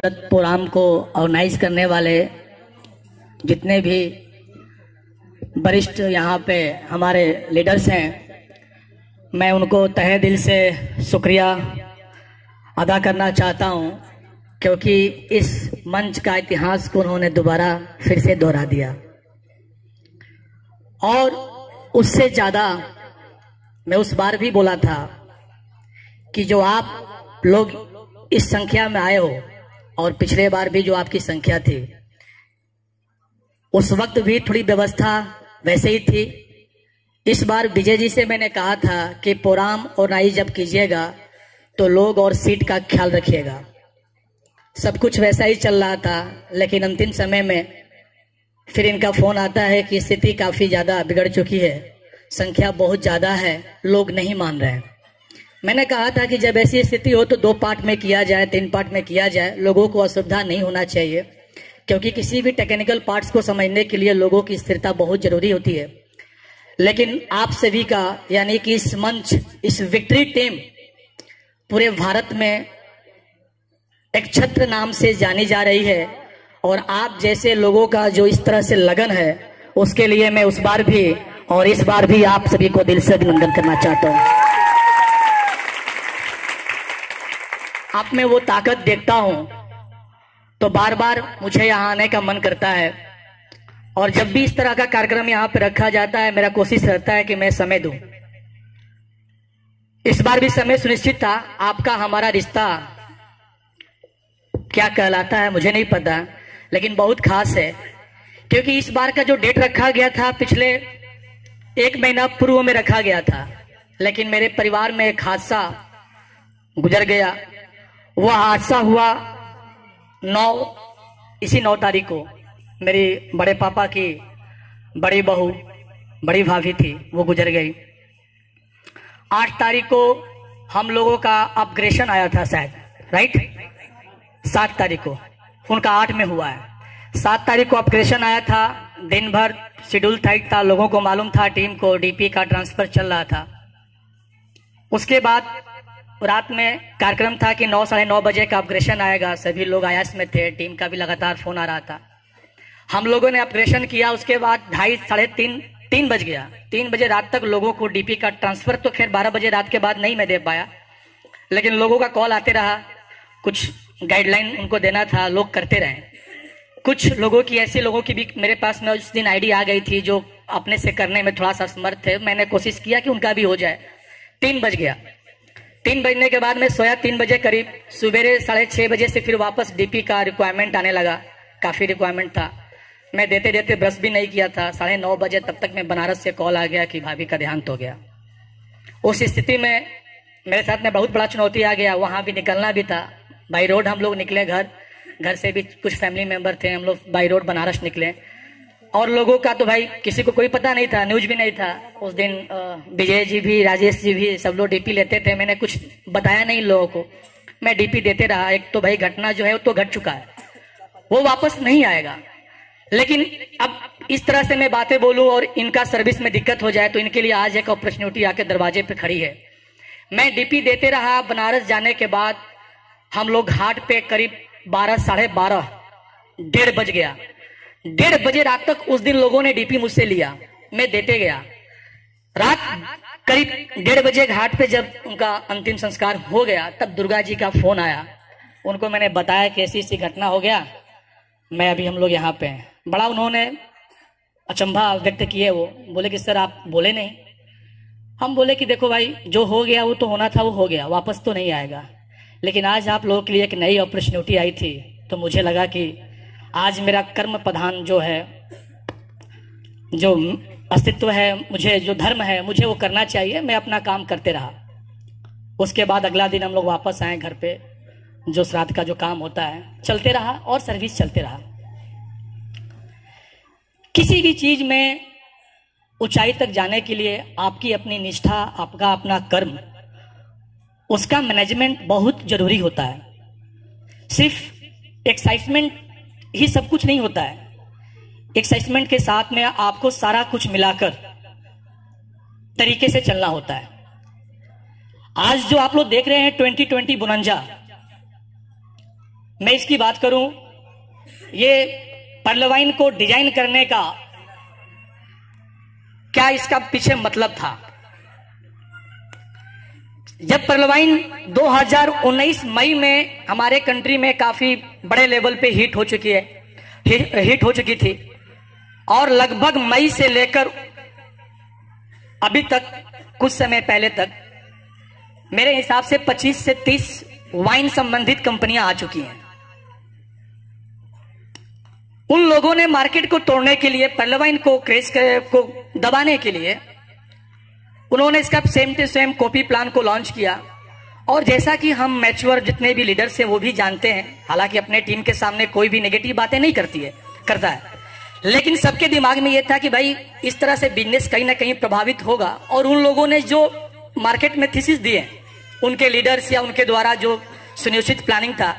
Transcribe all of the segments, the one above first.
Programme को organise करने वाले जितने भी वरिष्ठ यहाँ पे हमारे लीडर्स हैं, मैं उनको तहे दिल से शुक्रिया अदा करना चाहता हूँ, क्योंकि इस मंच का इतिहास को उन्होंने दोबारा फिर से दोहरा दिया। और उससे ज़्यादा मैं उस बार भी बोला था कि जो आप लोग इस संख्या में आए हो, और पिछले बार भी जो आपकी संख्या थी उस वक्त भी थोड़ी व्यवस्था वैसे ही थी। इस बार विजय जी से मैंने कहा था कि प्रोग्राम ऑर्गेनाइज जब कीजिएगा तो लोग और सीट का ख्याल रखिएगा। सब कुछ वैसा ही चल रहा था, लेकिन अंतिम समय में फिर इनका फोन आता है कि स्थिति काफी ज्यादा बिगड़ चुकी है, संख्या बहुत ज्यादा है, लोग नहीं मान रहे हैं। मैंने कहा था कि जब ऐसी स्थिति हो तो 2 पार्ट में किया जाए, 3 पार्ट में किया जाए, लोगों को असुविधा नहीं होना चाहिए, क्योंकि किसी भी टेक्निकल पार्ट्स को समझने के लिए लोगों की स्थिरता बहुत जरूरी होती है। लेकिन आप सभी का यानी कि इस मंच, इस विक्ट्री टीम पूरे भारत में एक छत्र नाम से जानी जा रही है, और आप जैसे लोगों का जो इस तरह से लगन है, उसके लिए मैं उस बार भी और इस बार भी आप सभी को दिल से अभिनंदन करना चाहता हूं। आप में वो ताकत देखता हूं तो बार बार मुझे यहाँ आने का मन करता है, और जब भी इस तरह का कार्यक्रम यहाँ पे रखा जाता है मेरा कोशिश रहता है कि मैं समय दूं। इस बार भी समय सुनिश्चित था। आपका हमारा रिश्ता क्या कहलाता है मुझे नहीं पता, लेकिन बहुत खास है, क्योंकि इस बार का जो डेट रखा गया था पिछले 1 महीना पूर्व में रखा गया था, लेकिन मेरे परिवार में एक हादसा गुजर गया। वह हादसा हुआ इसी 9 तारीख को। मेरी बड़े पापा की बड़ी बहू, बड़ी भाभी थी, वो गुजर गई। 8 तारीख को हम लोगों का अपग्रेशन आया था शायद, राइट? 7 तारीख को उनका 8 में हुआ है। 7 तारीख को अपग्रेशन आया था। दिन भर शेड्यूल टाइट था, लोगों को मालूम था, टीम को डीपी का ट्रांसफर चल रहा था। उसके बाद रात में कार्यक्रम था कि 9 साढ़े 9 बजे का अपग्रेशन आएगा। सभी लोग आयास में थे, टीम का भी लगातार फोन आ रहा था। हम लोगों ने अपग्रेशन किया। उसके बाद 2:30 साढ़े 3 बज गया। 3 बजे रात तक लोगों को डीपी का ट्रांसफर, तो खैर 12 बजे रात के बाद नहीं मैं दे पाया, लेकिन लोगों का कॉल आते रहा। कुछ गाइडलाइन उनको देना था, लोग करते रहे। कुछ लोगों की, ऐसे लोगों की भी मेरे पास में उस दिन आईडी आ गई थी जो अपने से करने में थोड़ा सा असमर्थ थे। मैंने कोशिश किया कि उनका भी हो जाए। 3 बज गया। 3 बजने के बाद मैं सोया। 3 बजे करीब सवेरे 6:30 बजे से फिर वापस डीपी का रिक्वायरमेंट आने लगा। काफी रिक्वायरमेंट था। मैं देते देते ब्रश भी नहीं किया था। 9:30 बजे तब तक मैं बनारस से कॉल आ गया कि भाभी का देहांत हो गया। उस स्थिति में मेरे साथ में बहुत बड़ा चुनौती आ गया। वहां भी निकलना भी था। बाई रोड हम लोग निकले। घर से भी कुछ फैमिली मेंबर थे, हम लोग बाई रोड बनारस निकले। और लोगों का तो भाई किसी को कोई पता नहीं था, न्यूज भी नहीं था। उस दिन विजय जी भी, राजेश जी भी, सब लोग डीपी लेते थे। मैंने कुछ बताया नहीं लोगों को, मैं डीपी देते रहा। एक तो भाई घटना जो है वो तो घट चुका है, वो वापस नहीं आएगा। लेकिन अब इस तरह से मैं बातें बोलूं और इनका सर्विस में दिक्कत हो जाए, तो इनके लिए आज एक अपॉर्चुनिटी आके दरवाजे पे खड़ी है। मैं डीपी देते रहा। बनारस जाने के बाद हम लोग घाट पे करीब 12 साढ़े 12, 1:30 बज गया। 1:30 बजे रात तक उस दिन लोगों ने डीपी मुझसे लिया, मैं देते गया। रात करीब 1:30 बजे घाट पे जब उनका अंतिम संस्कार हो गया, तब दुर्गा जी का फोन आया। उनको मैंने बताया कि ऐसी ऐसी घटना हो गया, मैं अभी हम लोग यहाँ पे हैं। बड़ा उन्होंने अचंभा व्यक्त किए। वो बोले कि सर आप बोले नहीं। हम बोले कि देखो भाई, जो हो गया वो तो होना था, वो हो गया, वापस तो नहीं आएगा। लेकिन आज आप लोगों के लिए एक नई अपॉर्चुनिटी आई थी, तो मुझे लगा कि आज मेरा कर्म प्रधान जो है, जो अस्तित्व है, मुझे जो धर्म है, मुझे वो करना चाहिए। मैं अपना काम करते रहा। उसके बाद अगला दिन हम लोग वापस आए घर पे। जो श्राद्ध का जो काम होता है चलते रहा और सर्विस चलते रहा। किसी भी चीज में ऊंचाई तक जाने के लिए आपकी अपनी निष्ठा, आपका अपना कर्म, उसका मैनेजमेंट बहुत जरूरी होता है। सिर्फ एक्साइटमेंट ही सब कुछ नहीं होता है। एक्साइटमेंट के साथ में आपको सारा कुछ मिलाकर तरीके से चलना होता है। आज जो आप लोग देख रहे हैं 2020 बुनंजा, मैं इसकी बात करूं, ये पर्लवाइन को डिजाइन करने का क्या इसका पीछे मतलब था। जब पर्लवाइन 2019 मई में हमारे कंट्री में काफी बड़े लेवल पे हिट हो चुकी थी और लगभग मई से लेकर अभी तक कुछ समय पहले तक मेरे हिसाब से 25 से 30 वाइन संबंधित कंपनियां आ चुकी हैं। उन लोगों ने मार्केट को तोड़ने के लिए, पर्लवाइन को क्रेज को दबाने के लिए उन्होंने इसका same to same copy plan को लॉन्च किया। और जैसा कि हम मैच्योर जितने भी लीडर्स हैं वो भी जानते हैं, हालांकि अपने टीम के सामने कोई भी नेगेटिव बातें नहीं करता है, लेकिन सबके दिमाग में यह था कि भाई इस तरह से बिजनेस कहीं ना कहीं प्रभावित होगा। और उन लोगों ने जो मार्केट में थीसिस दिए, उनके लीडर्स या उनके द्वारा जो सुनियोजित प्लानिंग था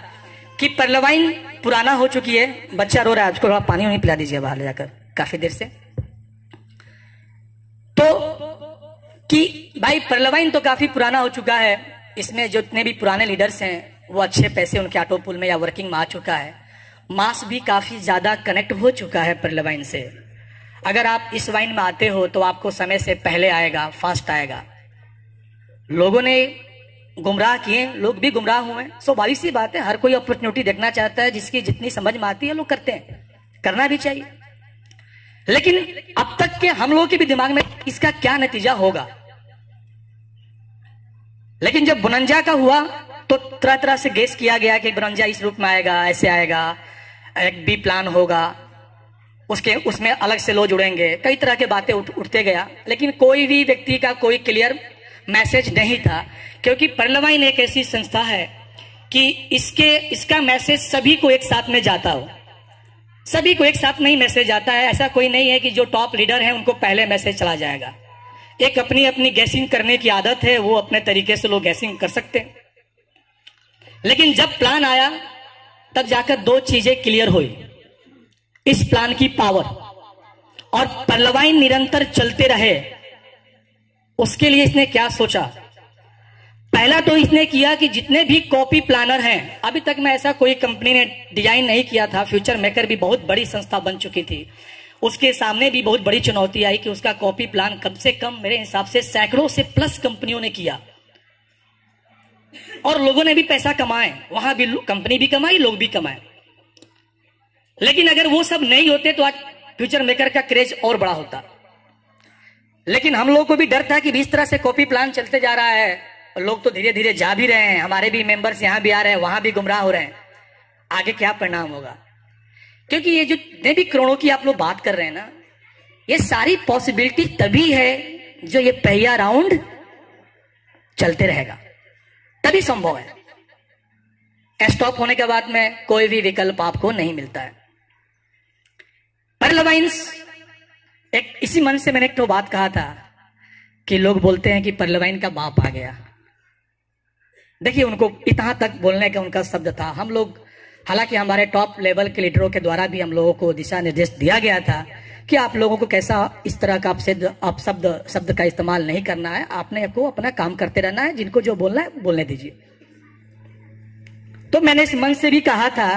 कि पर्लवाइन पुराना हो चुकी है। बच्चा रो रहा है, उसको थोड़ा पानी नहीं पिला दीजिए बाहर ले जाकर, काफी देर से। तो कि भाई पर्लवाइन तो काफी पुराना हो चुका है, इसमें जितने भी पुराने लीडर्स हैं वो अच्छे पैसे उनके ऑटो पुल में या वर्किंग में आ चुका है। मास भी काफी ज्यादा कनेक्ट हो चुका है पर्लवाइन से। अगर आप इस वाइन में आते हो तो आपको समय से पहले आएगा, फास्ट आएगा। लोगों ने गुमराह किए, लोग भी गुमराह हुए, स्वाभाविक सी बात है। हर कोई अपॉर्चुनिटी देखना चाहता है, जिसकी जितनी समझ में आती है लोग करते हैं, करना भी चाहिए। लेकिन अब तक के हम लोगों के भी दिमाग में इसका क्या नतीजा होगा। लेकिन जब बुनंजा का हुआ तो तरह तरह से गेस किया गया कि बुनंजा इस रूप में आएगा, ऐसे आएगा, एक बी प्लान होगा, उसमें अलग से लोग जुड़ेंगे, कई तरह के बातें उठते गया। लेकिन कोई भी व्यक्ति का कोई क्लियर मैसेज नहीं था, क्योंकि पर्लवाइन एक ऐसी संस्था है कि इसका मैसेज सभी को एक साथ में जाता हो। सभी को एक साथ नहीं मैसेज आता है। ऐसा कोई नहीं है कि जो टॉप लीडर है उनको पहले मैसेज चला जाएगा। एक अपनी अपनी गैसिंग करने की आदत है, वो अपने तरीके से लोग गैसिंग कर सकते हैं। लेकिन जब प्लान आया तब जाकर दो चीजें क्लियर हुई, इस प्लान की पावर और पर्लवाइन निरंतर चलते रहे उसके लिए इसने क्या सोचा। पहला तो इसने किया कि जितने भी कॉपी प्लानर हैं, अभी तक में ऐसा कोई कंपनी ने डिजाइन नहीं किया था। फ्यूचर मेकर भी बहुत बड़ी संस्था बन चुकी थी, उसके सामने भी बहुत बड़ी चुनौती आई कि उसका कॉपी प्लान कम से कम मेरे हिसाब से सैकड़ों से प्लस कंपनियों ने किया और लोगों ने भी पैसा कमाए, वहां भी कंपनी भी कमाई, लोग भी कमाए। लेकिन अगर वो सब नहीं होते तो आज फ्यूचर मेकर का क्रेज और बड़ा होता। लेकिन हम लोगों को भी डर था कि इस तरह से कॉपी प्लान चलते जा रहा है, लोग तो धीरे धीरे जा भी रहे हैं, हमारे भी मेंबर्स यहां भी आ रहे हैं, वहां भी गुमराह हो रहे हैं, आगे क्या परिणाम होगा। क्योंकि ये जितने भी करोड़ों की आप लोग बात कर रहे हैं ना, ये सारी पॉसिबिलिटी तभी है जो ये पहिया राउंड चलते रहेगा, तभी संभव है। स्टॉप होने के बाद में कोई भी विकल्प आपको नहीं मिलता है। पर्लवाइन्स एक इसी मन से मैंने एक तो बात कहा था कि लोग बोलते हैं कि पर्लवाइन का बाप आ गया। देखिए, उनको इतना तक बोलने का उनका शब्द था। हम लोग, हालांकि हमारे टॉप लेवल के लीडरों के द्वारा भी हम लोगों को दिशा निर्देश दिया गया था कि आप लोगों को कैसा इस तरह का आप शब्द का इस्तेमाल नहीं करना है, आपने को अपना काम करते रहना है, जिनको जो बोलना है बोलने दीजिए। तो मैंने इस मन से भी कहा था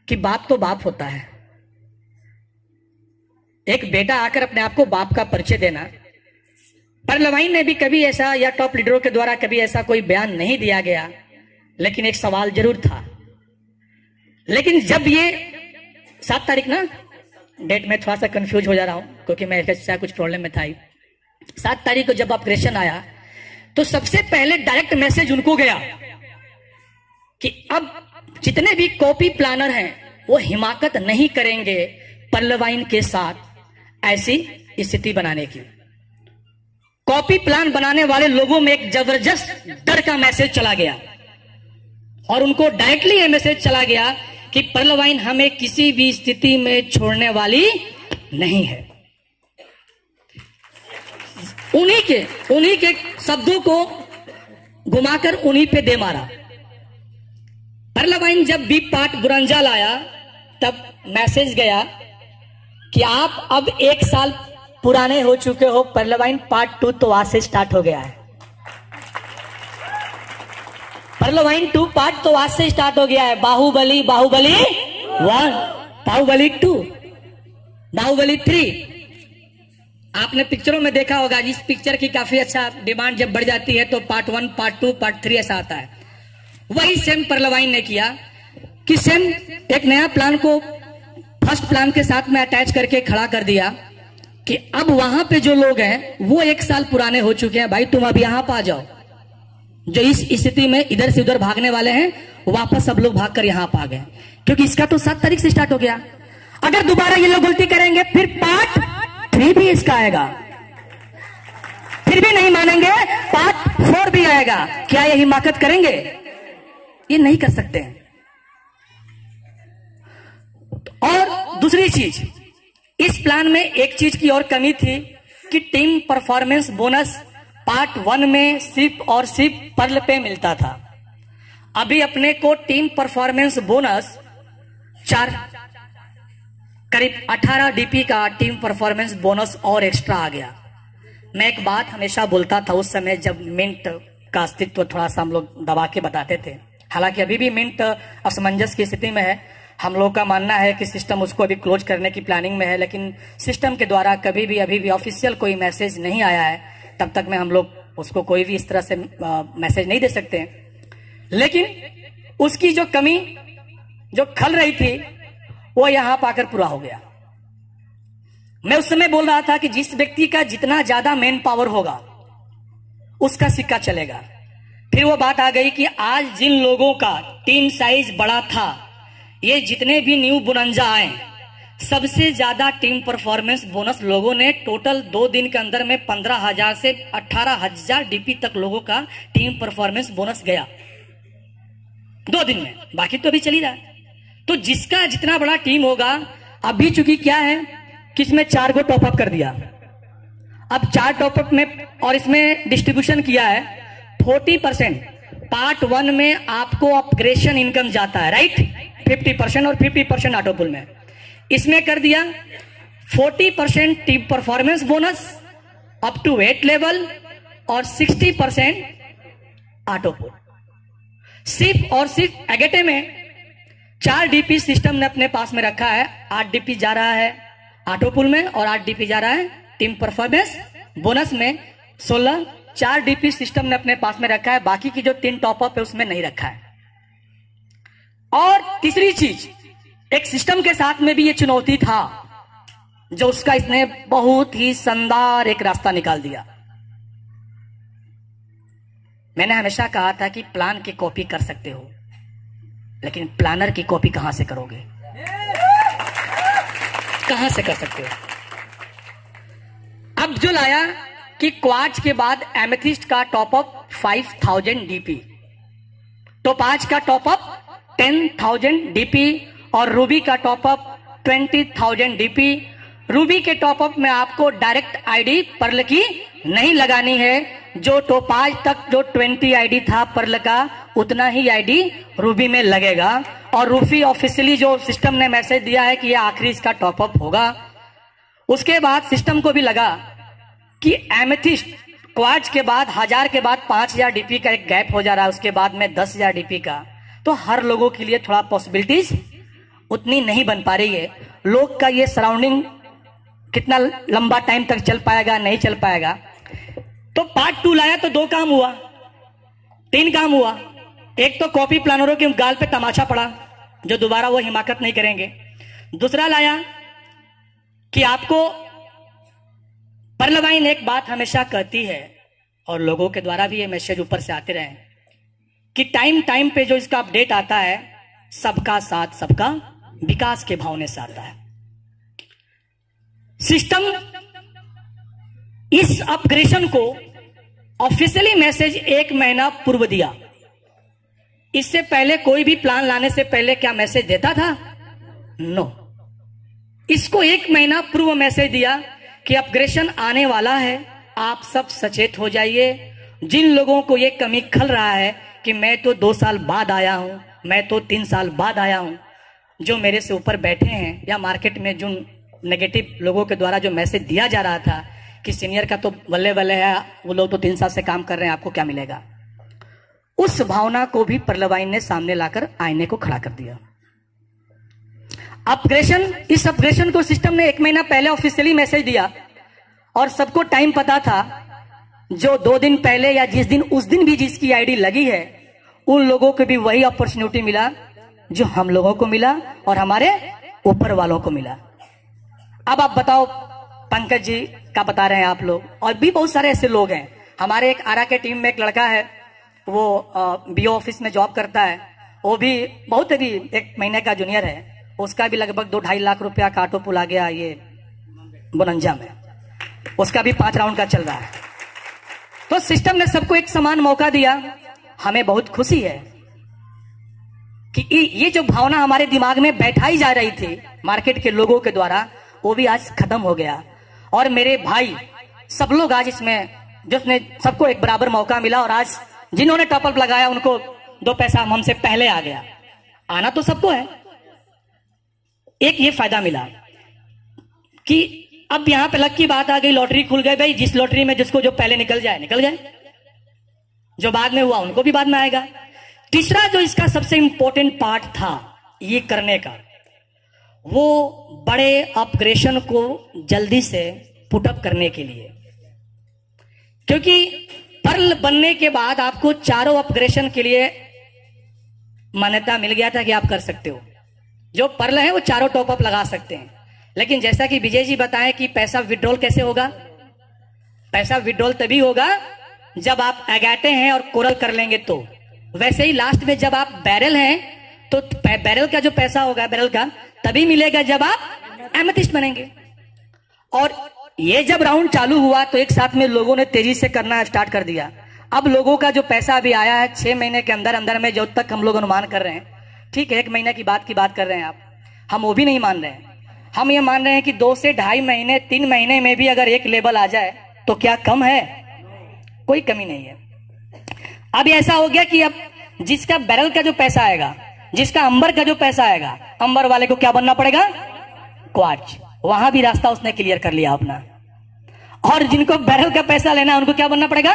कि बाप तो बाप होता है। एक बेटा आकर अपने आप को बाप का परिचय देना, पर्लवाइन ने भी कभी ऐसा, या टॉप लीडरों के द्वारा कभी ऐसा कोई बयान नहीं दिया गया, लेकिन एक सवाल जरूर था। लेकिन जब ये 7 तारीख ना, डेट में थोड़ा सा कंफ्यूज हो जा रहा हूं क्योंकि मैं कुछ प्रॉब्लम में था ही। 7 तारीख को जब ऑपरेशन आया तो सबसे पहले डायरेक्ट मैसेज उनको गया कि अब जितने भी कॉपी प्लानर हैं वो हिमाकत नहीं करेंगे पर्लवाइन के साथ ऐसी स्थिति बनाने की। कॉपी प्लान बनाने वाले लोगों में एक जबरदस्त डर का मैसेज चला गया और उनको डायरेक्टली यह मैसेज चला गया कि पर्लवाइन हमें किसी भी स्थिति में छोड़ने वाली नहीं है। उन्हीं के शब्दों को घुमाकर उन्हीं पे दे मारा। पर्लवाइन जब बी पार्ट बुरंजा लाया तब मैसेज गया कि आप अब 1 साल पुराने हो चुके हो, पर्लवाइन पार्ट 2 तो आज से स्टार्ट हो गया है। परलवाइन 2 पार्ट तो आज से स्टार्ट हो गया है। बाहुबली 1, बाहुबली 2, बाहुबली 3। आपने पिक्चरों में देखा होगा, इस पिक्चर की काफी अच्छा डिमांड जब बढ़ जाती है तो पार्ट 1, पार्ट 2, पार्ट 3 ऐसा आता है। वही सेम परलवाइन ने किया कि सेम एक नया प्लान को फर्स्ट प्लान के साथ में अटैच करके खड़ा कर दिया कि अब वहां पे जो लोग हैं वो 1 साल पुराने हो चुके हैं, भाई तुम अब यहां पर आ जाओ। जो इस स्थिति में इधर से उधर भागने वाले हैं वापस सब लोग भागकर यहां पर आ गए, क्योंकि इसका तो 7 तारीख से स्टार्ट हो गया। अगर दोबारा ये लोग गलती करेंगे फिर पार्ट 3 भी इसका आएगा, फिर भी नहीं मानेंगे पार्ट 4 भी आएगा। क्या ये हिमाकत करेंगे? ये नहीं कर सकते हैं। और दूसरी चीज, इस प्लान में एक चीज की और कमी थी कि टीम परफॉर्मेंस बोनस पार्ट 1 में सिर्फ और सिर्फ पर्ल पे मिलता था। अभी अपने को टीम परफॉर्मेंस बोनस करीब 18 डीपी का टीम परफॉर्मेंस बोनस और एक्स्ट्रा आ गया। मैं एक बात हमेशा बोलता था उस समय जब मिंट का अस्तित्व थोड़ा सा हम लोग दबा के बताते थे, हालांकि अभी भी मिंट असमंजस की स्थिति में है। हम लोग का मानना है कि सिस्टम उसको अभी क्लोज करने की प्लानिंग में है, लेकिन सिस्टम के द्वारा कभी भी अभी भी ऑफिशियल कोई मैसेज नहीं आया है, तब तक में हम लोग उसको कोई भी इस तरह से मैसेज नहीं दे सकते। लेकिन उसकी जो कमी जो खल रही थी वो यहां पाकर पूरा हो गया। मैं उस समय बोल रहा था कि जिस व्यक्ति का जितना ज्यादा मैन पावर होगा उसका सिक्का चलेगा। फिर वो बात आ गई कि आज जिन लोगों का टीम साइज बड़ा था, ये जितने भी न्यू बुनंजा आए, सबसे ज्यादा टीम परफॉर्मेंस बोनस लोगों ने टोटल 2 दिन के अंदर में 15,000 से 18,000 डीपी तक लोगों का टीम परफॉर्मेंस बोनस गया 2 दिन में। बाकी तो अभी चल ही रहा है। तो जिसका जितना बड़ा टीम होगा, अभी चूंकि क्या है कि इसमें 4 को टॉपअप कर दिया, अब 4 टॉपअप में और इसमें डिस्ट्रीब्यूशन किया है 40%। पार्ट 1 में आपको अपग्रेशन इनकम जाता है, राइट, 50% और 50% ऑटो पुल में। इसमें कर दिया 40% team performance bonus up to 8 level और 60% ऑटो पुल। सिर्फ और सिर्फ एगेटे में 4 डीपी सिस्टम ने अपने पास में रखा है। 8 डीपी जा रहा है ऑटो पुल में और 8 डीपी जा रहा है टीम परफॉर्मेंस बोनस में। 16 4 डीपी सिस्टम ने अपने पास में रखा है, बाकी की जो 3 टॉपअप है उसमें नहीं रखा है। और तीसरी चीज, एक सिस्टम के साथ में भी ये चुनौती था जो उसका इसने बहुत ही शानदार एक रास्ता निकाल दिया। मैंने हमेशा कहा था कि प्लान की कॉपी कर सकते हो, लेकिन प्लानर की कॉपी कहां से करोगे? कहां से कर सकते हो? अब जो लाया कि क्वार्ट्ज के बाद एमेथिस्ट का टॉपअप 5000 डीपी, टोपाज का टॉपअप 10,000 डीपी और रूबी का टॉपअप 20,000 डीपी। रूबी के टॉपअप में आपको डायरेक्ट आईडी पर्ल की नहीं लगानी है। जो टोपाज तक जो 20 आईडी था पर्ल का, उतना ही आईडी रूबी में लगेगा। और रूबी ऑफिशियली जो सिस्टम ने मैसेज दिया है कि यह आखिरी इसका टॉपअप होगा। उसके बाद सिस्टम को भी लगा कि एमेथिस्ट क्वार्ट्ज के बाद 1000 के बाद 5000 डीपी का एक गैप हो जा रहा है, उसके बाद में 10,000 डीपी का, तो हर लोगों के लिए थोड़ा पॉसिबिलिटीज उतनी नहीं बन पा रही है। लोग का ये सराउंडिंग कितना लंबा टाइम तक चल पाएगा, नहीं चल पाएगा। तो पार्ट 2 लाया तो 2 काम हुआ, 3 काम हुआ। एक तो कॉपी प्लानरों के गाल पे तमाचा पड़ा, जो दोबारा वो हिमाकत नहीं करेंगे। दूसरा लाया कि आपको परलवाइन एक बात हमेशा कहती है और लोगों के द्वारा भी ये मैसेज ऊपर से आते रहे कि टाइम टाइम पे जो इसका अपडेट आता है, सबका साथ सबका विकास के भावने से आता है। सिस्टम इस अपग्रेशन को ऑफिशियली मैसेज 1 महीना पूर्व दिया। इससे पहले कोई भी प्लान लाने से पहले क्या मैसेज देता था? नो। इसको 1 महीना पूर्व मैसेज दिया कि अपग्रेशन आने वाला है, आप सब सचेत हो जाइए। जिन लोगों को ये कमी खल रहा है कि मैं तो 2 साल बाद आया हूं, मैं तो 3 साल बाद आया हूं, जो मेरे से ऊपर बैठे हैं या मार्केट में जो नेगेटिव लोगों के द्वारा जो मैसेज दिया जा रहा था कि सीनियर का तो बल्ले बल्ले है, वो लोग तो 3 साल से काम कर रहे हैं, आपको क्या मिलेगा, उस भावना को भी परलवाइन ने सामने लाकर आईने को खड़ा कर दिया। अपग्रेशन, इस अपग्रेशन को सिस्टम ने 1 महीना पहले ऑफिशियली मैसेज दिया और सबको टाइम पता था। जो 2 दिन पहले या जिस दिन, उस दिन भी जिसकी आईडी लगी है, उन लोगों को भी वही अपॉर्चुनिटी मिला जो हम लोगों को मिला और हमारे ऊपर वालों को मिला। अब आप बताओ, पंकज जी का बता रहे हैं आप लोग, और भी बहुत सारे ऐसे लोग हैं। हमारे एक आरा के टीम में एक लड़का है, वो बीओ ऑफिस में जॉब करता है। वो भी बहुत अभी 1 महीने का जूनियर है। उसका भी लगभग 2-2.5 लाख रुपया का ऑटो पुल आ गया ये बोनंजा में। उसका भी 5 राउंड का चल रहा है। तो सिस्टम ने सबको एक समान मौका दिया। हमें बहुत खुशी है कि ये जो भावना हमारे दिमाग में बैठाई जा रही थी मार्केट के लोगों के द्वारा, वो भी आज खत्म हो गया। और मेरे भाई सब लोग आज इसमें, जिसने सबको एक बराबर मौका मिला, और आज जिन्होंने टॉपअप लगाया उनको 2 पैसा हमसे पहले आ गया। आना तो सबको है। एक ये फायदा मिला कि अब यहां पे लक की बात आ गई, लॉटरी खुल गई भाई। जिस लॉटरी में जिसको जो पहले निकल जाए निकल जाए, जो बाद में हुआ उनको भी बाद में आएगा। तीसरा जो इसका सबसे इंपॉर्टेंट पार्ट था ये करने का, वो बड़े अपग्रेशन को जल्दी से पुटअप करने के लिए, क्योंकि पर्ल बनने के बाद आपको चारों अपग्रेशन के लिए मान्यता मिल गया था कि आप कर सकते हो। जो पर्ल है वो चारों टॉपअप लगा सकते हैं। लेकिन जैसा कि विजय जी बताएं कि पैसा विड्रॉल कैसे होगा, पैसा विड्रॉल तभी होगा जब आप एगैटे हैं और कोरल कर लेंगे। तो वैसे ही लास्ट में जब आप बैरल हैं तो बैरल का जो पैसा होगा बैरल का तभी मिलेगा जब आप एमेथिस्ट बनेंगे। और ये जब राउंड चालू हुआ तो एक साथ में लोगों ने तेजी से करना स्टार्ट कर दिया। अब लोगों का जो पैसा अभी आया है 6 महीने के अंदर अंदर में, जो तक हम लोग अनुमान कर रहे हैं, ठीक है 1 महीने की बात कर रहे हैं आप, हम वो भी नहीं मान रहे हैं। हम ये मान रहे हैं कि 2 से 2.5 महीने 3 महीने में भी अगर एक लेवल आ जाए तो क्या कम है? कोई कमी नहीं है। अब ऐसा हो गया कि अब जिसका बैरल का जो पैसा आएगा, जिसका अंबर का जो पैसा आएगा, अंबर वाले को क्या बनना पड़ेगा? क्वार्ट्ज। वहां भी रास्ता उसने क्लियर कर लिया अपना। और जिनको बैरल का पैसा लेना है उनको क्या बनना पड़ेगा?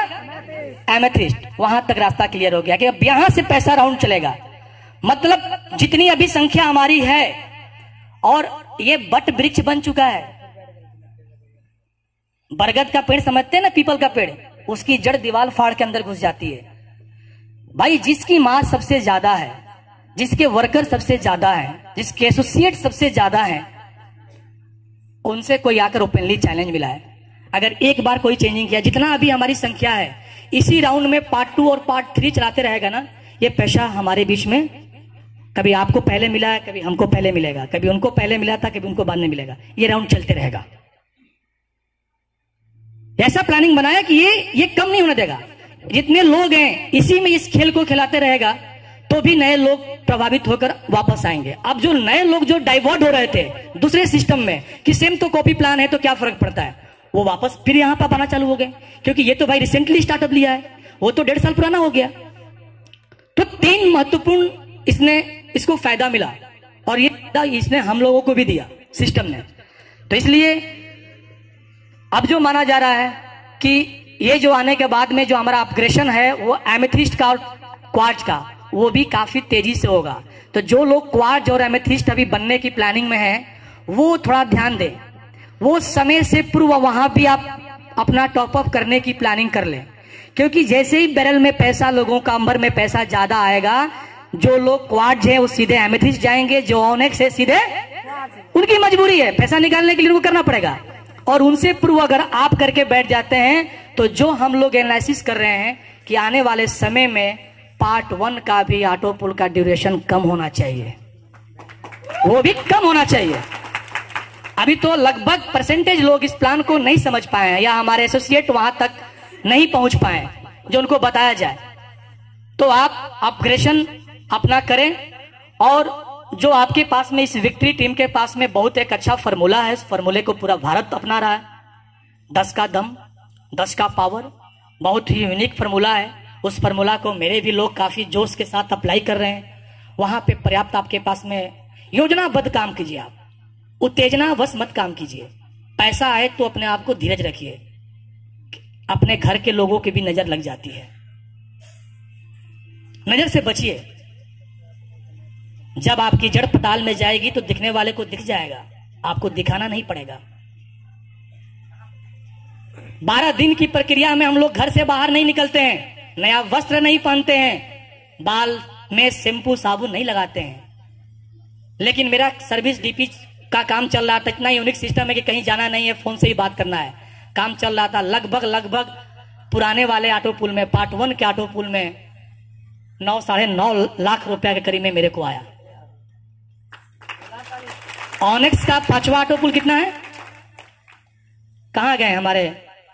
एमेथिस्ट। वहां तक रास्ता क्लियर हो गया कि अब यहां से पैसा राउंड चलेगा। मतलब जितनी अभी संख्या हमारी है, और ये बट वृक्ष बन चुका है। बरगद का पेड़ समझते हैं ना, पीपल का पेड़, उसकी जड़ दीवार फाड़ के अंदर घुस जाती है। भाई जिसकी मास सबसे ज्यादा है, जिसके वर्कर सबसे ज्यादा है, जिसके एसोसिएट सबसे ज्यादा है, उनसे कोई आकर ओपनली चैलेंज मिला है। अगर एक बार कोई चेंजिंग किया, जितना अभी हमारी संख्या है, इसी राउंड में पार्ट 2 और पार्ट 3 चलाते रहेगा ना, ये पैसा हमारे बीच में कभी आपको पहले मिला है, कभी हमको पहले मिलेगा, कभी उनको पहले मिला था, कभी उनको बाद में मिलेगा। ये राउंड चलते रहेगा। ऐसा प्लानिंग बनाया कि ये कम नहीं होने देगा। जितने लोग हैं इसी में इस खेल को खिलाते रहेगा तो भी नए लोग प्रभावित होकर वापस आएंगे। अब जो नए लोग जो डाइवर्ट हो रहे थे दूसरे सिस्टम में कि सेम तो कॉपी प्लान है तो क्या फर्क पड़ता है, वो वापस फिर यहां पर आना चालू हो गए। क्योंकि ये तो भाई रिसेंटली स्टार्टअप लिया है, वो तो 1.5 साल पुराना हो गया। तो 3 महत्वपूर्ण इसको फायदा मिला, और ये फायदा इसने हम लोगों को भी दिया सिस्टम ने। तो इसलिए अब जो माना जा रहा है कि ये जो आने के बाद में जो हमारा अपग्रेशन है वो एमेथिस्ट का और क्वार्ट्ज का, वो भी काफी तेजी से होगा। तो जो लोग क्वार्ट्ज और एमेथिस्ट अभी बनने की प्लानिंग में है वो थोड़ा ध्यान दें। वो समय से पूर्व वहां भी आप अपना टॉपअप करने की प्लानिंग कर लें, क्योंकि जैसे ही बैरल में पैसा, लोगों का अंबर में पैसा ज्यादा आएगा, जो लोग क्वार्ट्ज है वो सीधे एमेथिस्ट जाएंगे, जो ऑनेक्स है सीधे, उनकी मजबूरी है, पैसा निकालने के लिए उनको करना पड़ेगा। और उनसे पूर्व अगर आप करके बैठ जाते हैं तो जो हम लोग एनालिसिस कर रहे हैं कि आने वाले समय में पार्ट 1 का भी ऑटो पुल का ड्यूरेशन कम होना चाहिए, वो भी कम होना चाहिए। अभी तो लगभग परसेंटेज लोग इस प्लान को नहीं समझ पाए हैं, या हमारे एसोसिएट वहां तक नहीं पहुंच पाए जो उनको बताया जाए। तो आप अपग्रेशन अपना करें, और जो आपके पास में इस विक्ट्री टीम के पास में बहुत एक अच्छा फॉर्मूला है, इस फॉर्मूले को पूरा भारत अपना रहा है। 10 का दम, 10 का पावर, बहुत ही यूनिक फॉर्मूला है। उस फॉर्मूला को मेरे भी लोग काफी जोश के साथ अप्लाई कर रहे हैं। वहां पे पर्याप्त आपके पास में योजनाबद्ध काम कीजिए, आप उत्तेजना वश मत काम कीजिए। पैसा आए तो अपने आप को धीरज रखिए, अपने घर के लोगों की भी नजर लग जाती है। नजर से बचिए। जब आपकी जड़ पताल में जाएगी तो दिखने वाले को दिख जाएगा, आपको दिखाना नहीं पड़ेगा। 12 दिन की प्रक्रिया में हम लोग घर से बाहर नहीं निकलते हैं, नया वस्त्र नहीं पहनते हैं, बाल में शैम्पू साबुन नहीं लगाते हैं। लेकिन मेरा सर्विस डीपी का काम चल रहा था, इतना यूनिक सिस्टम है कि कहीं जाना नहीं है, फोन से ही बात करना है। काम चल रहा था लगभग पुराने वाले ऑटो पुल में, पार्ट 1 के ऑटो पुल में 9-9.5 लाख रुपया के करीब में मेरे को आया। ऑनेक्स का 5वां ऑटो पुल कितना है? कहां गए हमारे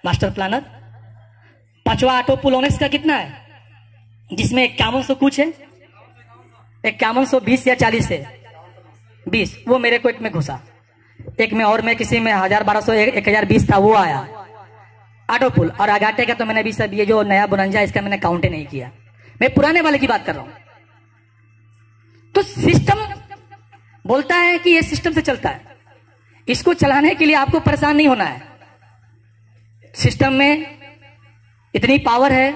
मास्टर प्लानर? 5वां ऑटो पुल ऑनेक्स का कितना है, जिसमें 5100 कुछ है, 5120 या 40 है, 20। वो मेरे को एक में घुसा, एक में और में किसी में 1000-1200 1020 था, वो आया ऑटो पुल। और आगाटे का तो मैंने अभी सब, ये जो नया बुरंजा इसका मैंने काउंट ही नहीं किया, मैं पुराने वाले की बात कर रहा हूं। तो सिस्टम बोलता है कि ये सिस्टम से चलता है, इसको चलाने के लिए आपको परेशान नहीं होना है। सिस्टम में इतनी पावर है,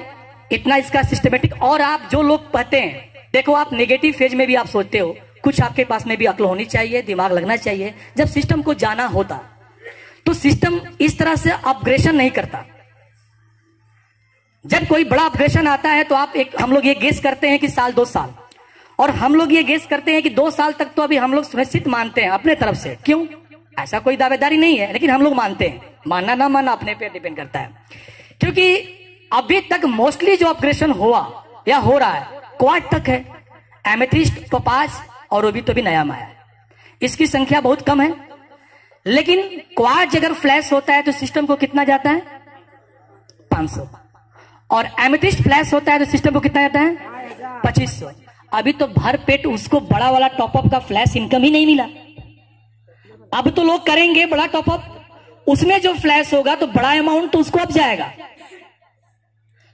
इतना इसका सिस्टमेटिक। और आप जो लोग कहते हैं, देखो आप नेगेटिव फेज में भी आप सोचते हो, कुछ आपके पास में भी अक्ल होनी चाहिए, दिमाग लगना चाहिए। जब सिस्टम को जाना होता तो सिस्टम इस तरह से अपग्रेशन नहीं करता। जब कोई बड़ा अपग्रेशन आता है तो हम लोग ये गेस करते हैं कि साल 2 साल, और हम लोग ये गेस करते हैं कि 2 साल तक तो अभी हम लोग सुनिश्चित मानते हैं अपने तरफ से। क्यों? ऐसा कोई दावेदारी नहीं है, लेकिन हम लोग मानते हैं। मानना ना मानना अपने पे डिपेंड करता है। क्योंकि अभी तक मोस्टली जो अपग्रेशन हुआ या हो रहा है क्वाड तक है, एमेथिस्ट, टोपाज और वो भी नया माया। इसकी संख्या बहुत कम है, लेकिन क्वाड अगर फ्लैश होता है तो सिस्टम को कितना जाता है? 500। और एमेथिस्ट फ्लैश होता है तो सिस्टम को कितना जाता है? 2500। अभी तो भर पेट उसको बड़ा वाला टॉपअप का फ्लैश इनकम ही नहीं मिला। अब तो लोग करेंगे बड़ा टॉपअप, उसमें जो फ्लैश होगा तो बड़ा अमाउंट तो उसको अब जाएगा।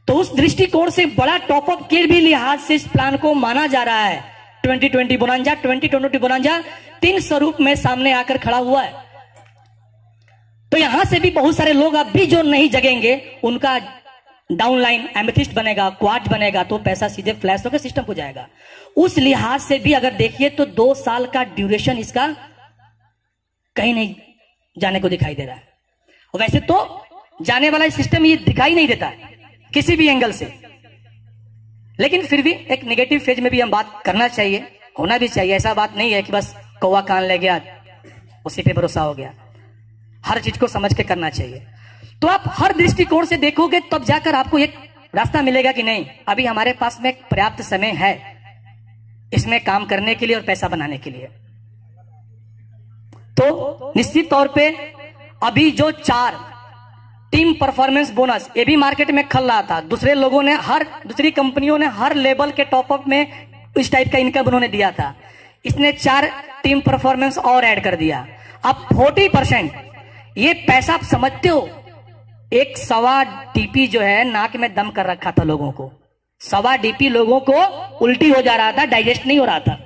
तो उस दृष्टिकोण से बड़ा टॉपअप के भी लिहाज से इस प्लान को माना जा रहा है। 2020 बोनांजा, 2022 बोनांजा 3 स्वरूप में सामने आकर खड़ा हुआ है। तो यहां से भी बहुत सारे लोग अब भी जो नहीं जगेंगे, उनका डाउनलाइन एमेथिस्ट बनेगा, क्वाड बनेगा, तो पैसा सीधे फ्लैश होकर सिस्टम को जाएगा। उस लिहाज से भी अगर देखिए तो 2 साल का ड्यूरेशन इसका कहीं नहीं जाने को दिखाई दे रहा है। और वैसे तो जाने वाला सिस्टम ये दिखाई नहीं देता है किसी भी एंगल से, लेकिन फिर भी एक नेगेटिव फेज में भी हम बात करना चाहिए, होना भी चाहिए। ऐसा बात नहीं है कि बस कौवा कान ले गया उसी पे भरोसा हो गया, हर चीज को समझ के करना चाहिए। तो आप हर दृष्टिकोण से देखोगे तब जाकर आपको एक रास्ता मिलेगा कि नहीं, अभी हमारे पास में पर्याप्त समय है इसमें काम करने के लिए और पैसा बनाने के लिए। तो निश्चित तौर पे अभी जो 4 टीम परफॉर्मेंस बोनस, ये भी मार्केट में खल रहा था। दूसरे लोगों ने, दूसरी कंपनियों ने हर लेवल के टॉपअप में इस टाइप का इनकम उन्होंने दिया था। इसने 4 टीम परफॉर्मेंस और ऐड कर दिया। अब 40% ये पैसा आप समझते हो, 1.25 DP जो है नाक में दम कर रखा था लोगों को। 1.25 DP लोगों को उल्टी हो जा रहा था, डाइजेस्ट नहीं हो रहा था।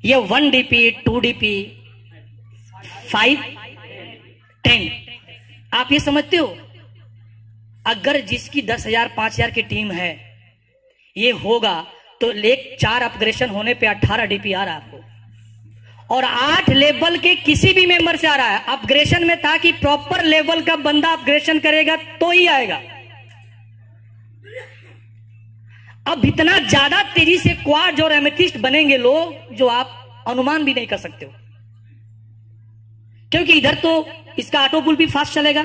ये 1 DP, 2 DP, 5, 10, आप ये समझते हो अगर जिसकी 10,000 5,000 की टीम है ये होगा तो 4 अपग्रेशन होने पे 18 DP आ रहा है आपको, और 8 लेवल के किसी भी मेंबर से आ रहा है। अपग्रेशन में था कि प्रॉपर लेवल का बंदा अपग्रेशन करेगा तो ही आएगा। अब इतना ज्यादा तेजी से क्वाड और एमेथिस्ट बनेंगे लोग जो आप अनुमान भी नहीं कर सकते हो, क्योंकि इधर तो इसका ऑटो पुल भी फास्ट चलेगा,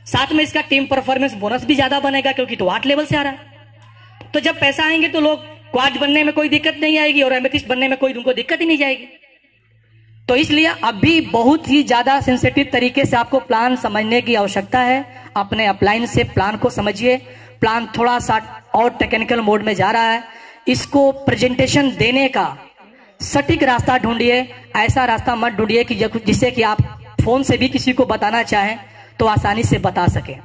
साथ में इसका टीम परफॉर्मेंस बोनस भी ज्यादा बनेगा क्योंकि तो 8 लेवल से आ रहा है। तो जब पैसा आएंगे तो लोग क्वाड बनने में कोई दिक्कत नहीं आएगी और एमेथिस्ट बनने में कोई उनको दिक्कत ही नहीं जाएगी। तो इसलिए अभी बहुत ही ज्यादा सेंसिटिव तरीके से आपको प्लान समझने की आवश्यकता है। अपने अपलाइन से प्लान को समझिए। प्लान थोड़ा सा और टेक्निकल मोड में जा रहा है, इसको प्रेजेंटेशन देने का सटीक रास्ता ढूंढिए। ऐसा रास्ता मत ढूंढिए कि जिससे कि आप फोन से भी किसी को बताना चाहें तो आसानी से बता सकें।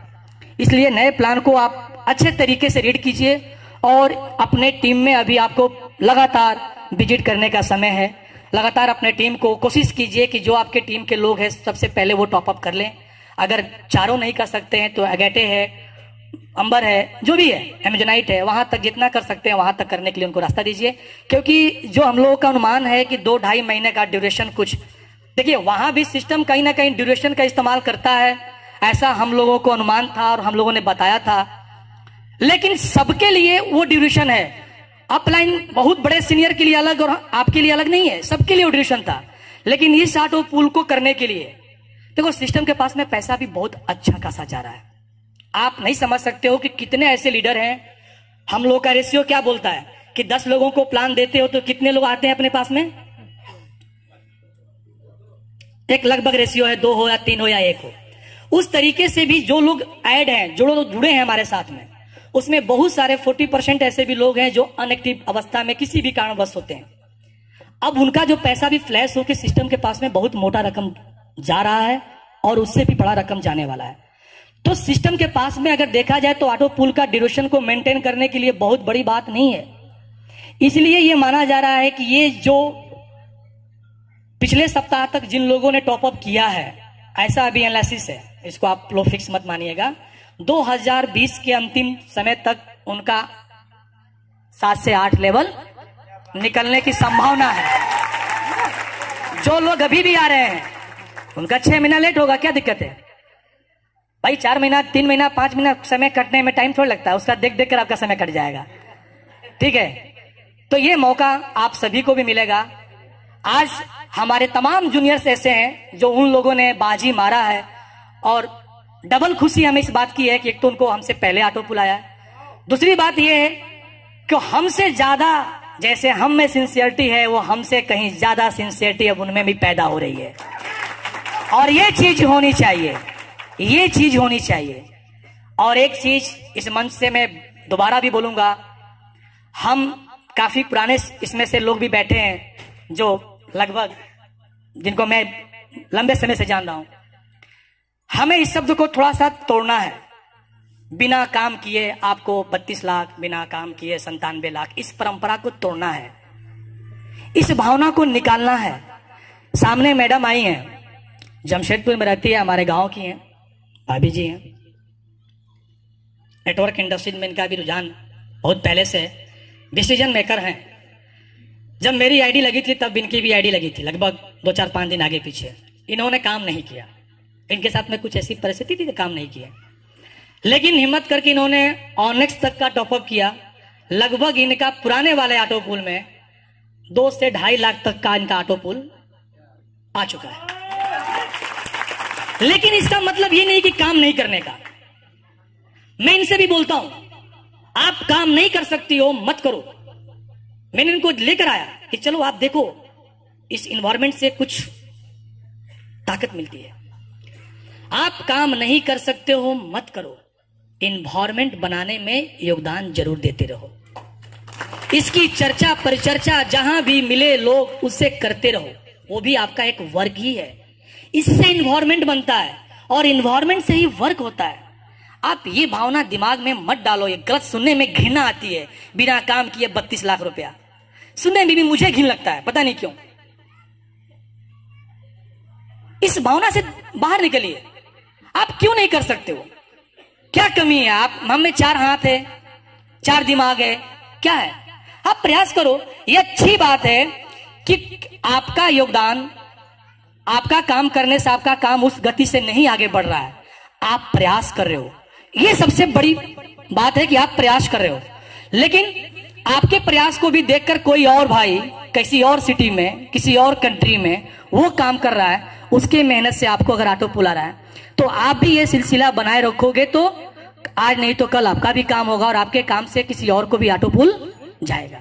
इसलिए नए प्लान को आप अच्छे तरीके से रीड कीजिए और अपने टीम में अभी आपको लगातार विजिट करने का समय है। लगातार अपने टीम को कोशिश कीजिए कि जो आपके टीम के लोग हैं सबसे पहले वो टॉपअप कर लें। अगर चारों नहीं कर सकते हैं तो अगेटे है, अंबर है, जो भी है, एमेजोनाइट है, वहां तक जितना कर सकते हैं वहां तक करने के लिए उनको रास्ता दीजिए। क्योंकि जो हम लोगों का अनुमान है कि 2-2.5 महीने का ड्यूरेशन कुछ, देखिए वहां भी सिस्टम कहीं ना कहीं ड्यूरेशन का इस्तेमाल करता है, ऐसा हम लोगों को अनुमान था और हम लोगों ने बताया था। लेकिन सबके लिए वो ड्यूरेशन है, अपलाइन बहुत बड़े सीनियर के लिए अलग और आपके लिए अलग नहीं है, सबके लिए वो ड्यूरेशन था। लेकिन इस ऑटो पुल को करने के लिए देखो सिस्टम के पास में पैसा भी बहुत अच्छा खासा जा रहा है। आप नहीं समझ सकते हो कि कितने ऐसे लीडर हैं। हम लोग का रेशियो क्या बोलता है कि 10 लोगों को प्लान देते हो तो कितने लोग आते हैं अपने पास में? एक लगभग रेशियो है, 2 हो या 3 हो या 1 हो। उस तरीके से भी जो लोग ऐड हैं, जो लोग जुड़े हैं हमारे साथ में, उसमें बहुत सारे 40% ऐसे भी लोग हैं जो अनएक्टिव अवस्था में किसी भी कारणवश होते हैं। अब उनका जो पैसा भी फ्लैश होकर सिस्टम के पास में बहुत मोटा रकम जा रहा है और उससे भी बड़ा रकम जाने वाला है। तो सिस्टम के पास में अगर देखा जाए तो ऑटो पुल का ड्यूरेशन को मेंटेन करने के लिए बहुत बड़ी बात नहीं है। इसलिए यह माना जा रहा है कि ये जो पिछले सप्ताह तक जिन लोगों ने टॉपअप किया है, ऐसा अभी एनालिसिस है, इसको आप लोग फिक्स मत मानिएगा, 2020 के अंतिम समय तक उनका 7 से 8 लेवल निकलने की संभावना है। जो लोग अभी भी आ रहे हैं उनका 6 महीना लेट होगा, क्या दिक्कत है भाई? 4 महीना, 3 महीना, 5 महीना समय कटने में टाइम थोड़ा लगता है, उसका देख देख कर आपका समय कट जाएगा। ठीक है, तो ये मौका आप सभी को भी मिलेगा। आज हमारे तमाम जूनियर्स ऐसे हैं जो उन लोगों ने बाजी मारा है और डबल खुशी हमें इस बात की है कि एक तो उनको हमसे पहले ऑटो पुल आया है, दूसरी बात यह है कि हमसे ज्यादा जैसे हम में सिंसियरिटी है, वो हमसे कहीं ज्यादा सिंसियरिटी अब उनमें भी पैदा हो रही है। और ये चीज होनी चाहिए, ये चीज होनी चाहिए। और एक चीज इस मंच से मैं दोबारा भी बोलूंगा, हम काफी पुराने इसमें से लोग भी बैठे हैं जो लगभग जिनको मैं लंबे समय से जान रहा हूं। हमें इस शब्द को थोड़ा सा तोड़ना है। बिना काम किए आपको 32 लाख, बिना काम किए 97 लाख, इस परंपरा को तोड़ना है, इस भावना को निकालना है। सामने मैडम आई हैं, जमशेदपुर में रहती है, हमारे गांव की हैं, भाभी जी हैं। नेटवर्क इंडस्ट्री में इनका भी रुझान बहुत पहले से, डिसीजन मेकर हैं। जब मेरी आईडी लगी थी तब इनकी भी आईडी लगी थी, लगभग 2-4-5 दिन आगे पीछे। इन्होंने काम नहीं किया, इनके साथ में कुछ ऐसी परिस्थिति थी कि काम नहीं किया, लेकिन हिम्मत करके इन्होंने ऑनेक्स तक का टॉपअप किया। लगभग इनका पुराने वाले ऑटो पुल में 2 से 2.5 लाख तक का इनका ऑटो पुल आ चुका है। लेकिन इसका मतलब ये नहीं कि काम नहीं करने का। मैं इनसे भी बोलता हूं, आप काम नहीं कर सकती हो मत करो। मैंने इनको लेकर आया कि चलो आप देखो, इस इन्वायरमेंट से कुछ ताकत मिलती है। आप काम नहीं कर सकते हो मत करो, इन्वायरमेंट बनाने में योगदान जरूर देते रहो। इसकी चर्चा परिचर्चा जहां भी मिले लोग उससे करते रहो, वो भी आपका एक वर्क ही है। इससे इन्वायरमेंट बनता है और इन्वायरमेंट से ही वर्क होता है। आप ये भावना दिमाग में मत डालो, ये गलत, सुनने में घृणा आती है। बिना काम किए 32 लाख रुपया सुनने में भी मुझे घिन लगता है, पता नहीं क्यों। इस भावना से बाहर निकलिए। आप क्यों नहीं कर सकते हो? क्या कमी है? आप हम में 4 हाथ है, 4 दिमाग है, क्या है? आप प्रयास करो। ये अच्छी बात है कि आपका योगदान, आपका काम करने से आपका काम उस गति से नहीं आगे बढ़ रहा है, आप प्रयास कर रहे हो। ये सबसे बड़ी बात है कि आप प्रयास कर रहे हो। लेकिन आपके प्रयास को भी देखकर कोई और भाई किसी और सिटी में, किसी और कंट्री में वो काम कर रहा है, उसके मेहनत से आपको अगर ऑटो पुल आ रहा है, तो आप भी ये सिलसिला बनाए रखोगे तो आज नहीं तो कल आपका भी काम होगा और आपके काम से किसी और को भी ऑटो पुल जाएगा।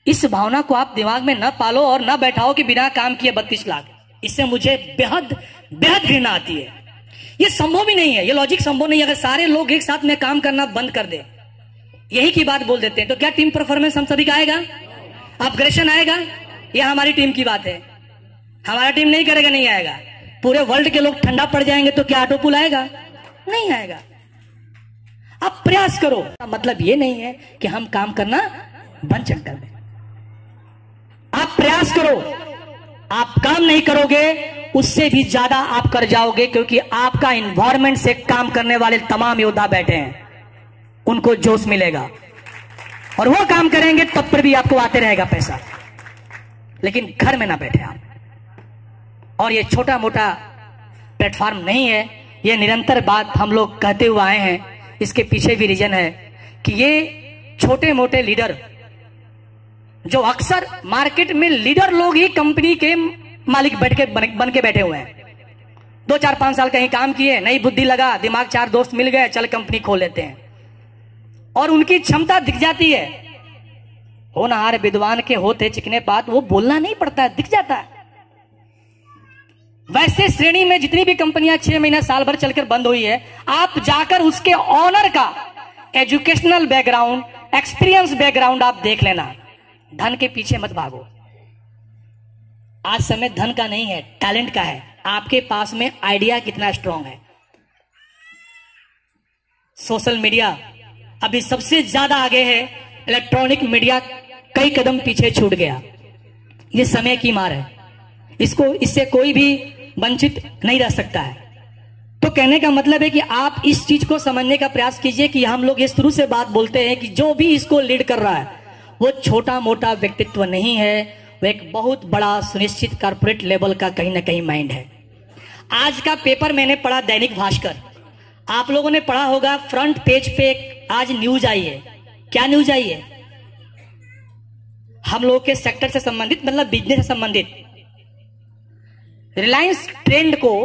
इस भावना को आप दिमाग में न पालो और न बैठाओ कि बिना काम किए 32 लाख। इससे मुझे बेहद बेहद घृणा आती है। ये संभव ही नहीं है, ये लॉजिक संभव नहीं है। अगर सारे लोग एक साथ में काम करना बंद कर दे, यही की बात बोल देते हैं, तो क्या टीम परफॉर्मेंस हम सभी का आएगा? अपग्रेशन आएगा? यह हमारी टीम की बात है। हमारा टीम नहीं करेगा, नहीं आएगा। पूरे वर्ल्ड के लोग ठंडा पड़ जाएंगे तो क्या ऑटो पुल आएगा? नहीं आएगा। आप प्रयास करो। मतलब ये नहीं है कि हम काम करना बंद कर दें। आप प्रयास करो। आप काम नहीं करोगे उससे भी ज्यादा आप कर जाओगे, क्योंकि आपका इन्वायरमेंट से काम करने वाले तमाम योद्धा बैठे हैं। उनको जोश मिलेगा और वो काम करेंगे, तब पर भी आपको आते रहेगा पैसा। लेकिन घर में ना बैठे आप। और ये छोटा मोटा प्लेटफॉर्म नहीं है, ये निरंतर बात हम लोग कहते हुए आए हैं। इसके पीछे भी रीजन है कि ये छोटे मोटे लीडर जो अक्सर मार्केट में लीडर लोग ही कंपनी के मालिक बन के बैठे हुए हैं। 2-4-5 साल कहीं काम किए, नई बुद्धि लगा, दिमाग 4 दोस्त मिल गए, चल कंपनी खोल लेते हैं और उनकी क्षमता दिख जाती है। होनहार विद्वान के होते चिकने पात, वो बोलना नहीं पड़ता है, दिख जाता है। वैसे श्रेणी में जितनी भी कंपनियां 6 महीना साल भर चलकर बंद हुई है, आप जाकर उसके ऑनर का एजुकेशनल बैकग्राउंड, एक्सपीरियंस बैकग्राउंड आप देख लेना। धन के पीछे मत भागो। आज समय धन का नहीं है, टैलेंट का है। आपके पास में आइडिया कितना स्ट्रांग है। सोशल मीडिया अभी सबसे ज्यादा आगे है, इलेक्ट्रॉनिक मीडिया कई कदम पीछे छूट गया। ये समय की मार है, इससे कोई भी वंचित नहीं रह सकता है। तो कहने का मतलब है कि आप इस चीज को समझने का प्रयास कीजिए कि हम लोग ये शुरू से बात बोलते हैं कि जो भी इसको लीड कर रहा है वो छोटा मोटा व्यक्तित्व नहीं है, वो एक बहुत बड़ा सुनिश्चित कॉर्पोरेट लेवल का कहीं ना कहीं माइंड है। आज का पेपर मैंने पढ़ा, दैनिक भास्कर, आप लोगों ने पढ़ा होगा। फ्रंट पेज पे आज न्यूज आई है। क्या न्यूज आई है? हम लोग के सेक्टर से संबंधित, मतलब बिजनेस से संबंधित। रिलायंस ट्रेंड को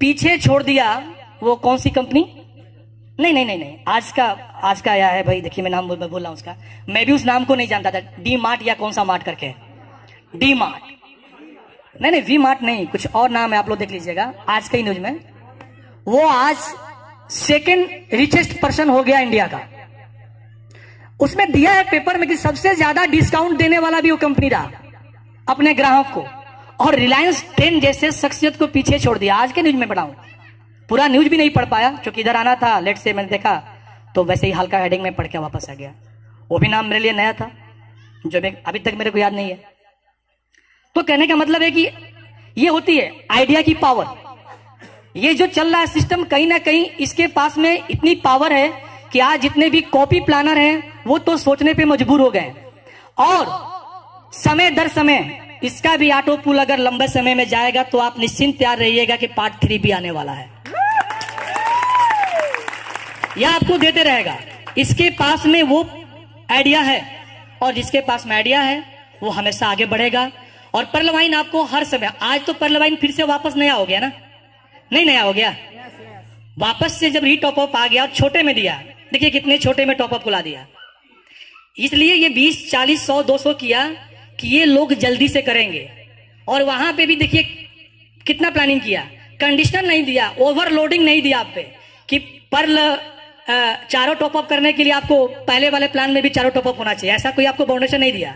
पीछे छोड़ दिया। वो कौन सी कंपनी? नहीं, आज का आया है भाई। देखिए मैं नाम बोल रहा हूं उसका, मैं भी उस नाम को नहीं जानता था। डी मार्ट या कौन सा मार्ट करके, डी मार्ट नहीं, वी मार्ट नहीं, कुछ और नाम है, आप लोग देख लीजिएगा आज कई न्यूज में। वो आज सेकंड रिचेस्ट पर्सन हो गया इंडिया का। उसमें दिया है पेपर में कि सबसे ज्यादा डिस्काउंट देने वाला भी वो कंपनी रहा अपने ग्राहक को, और रिलायंस ट्रेंड जैसे शख्सियत को पीछे छोड़ दिया। आज के न्यूज में पढ़ा हूं, पूरा न्यूज भी नहीं पढ़ पाया क्योंकि इधर आना था लेट से, मैंने देखा तो वैसे ही हल्का हेडिंग में पढ़ के वापस आ गया। वो भी नाम मेरे लिए नया था जो अभी तक मेरे को याद नहीं है। तो कहने का मतलब है कि ये होती है आइडिया की पावर। ये जो चल रहा है सिस्टम, कहीं ना कहीं इसके पास में इतनी पावर है कि आज जितने भी कॉपी प्लानर हैं वो तो सोचने पे मजबूर हो गए। और समय दर समय इसका भी ऑटो पुल अगर लंबे समय में जाएगा तो आप निश्चिंत तैयार रहिएगा कि पार्ट 3 भी आने वाला है। यह आपको देते रहेगा। इसके पास में वो आइडिया है, और जिसके पास में आइडिया है वो हमेशा आगे बढ़ेगा। और पर्ल वाइन आपको हर समय, आज तो पर्ल वाइन फिर से वापस नया हो गया ना? नहीं नया हो गया, वापस से जब री टॉप अप आ गया, छोटे में दिया। देखिए कितने छोटे में टॉप अप खुला दिया। इसलिए ये 20, 40, 100, 200 किया कि ये लोग जल्दी से करेंगे। और वहां पे भी देखिए कितना प्लानिंग किया, कंडीशनर नहीं दिया, ओवरलोडिंग नहीं दिया आप पे कि पर्ल चारों टॉपअप करने के लिए आपको पहले वाले प्लान में भी चारों टॉपअप होना चाहिए, ऐसा कोई आपको बाउंडेशन नहीं दिया।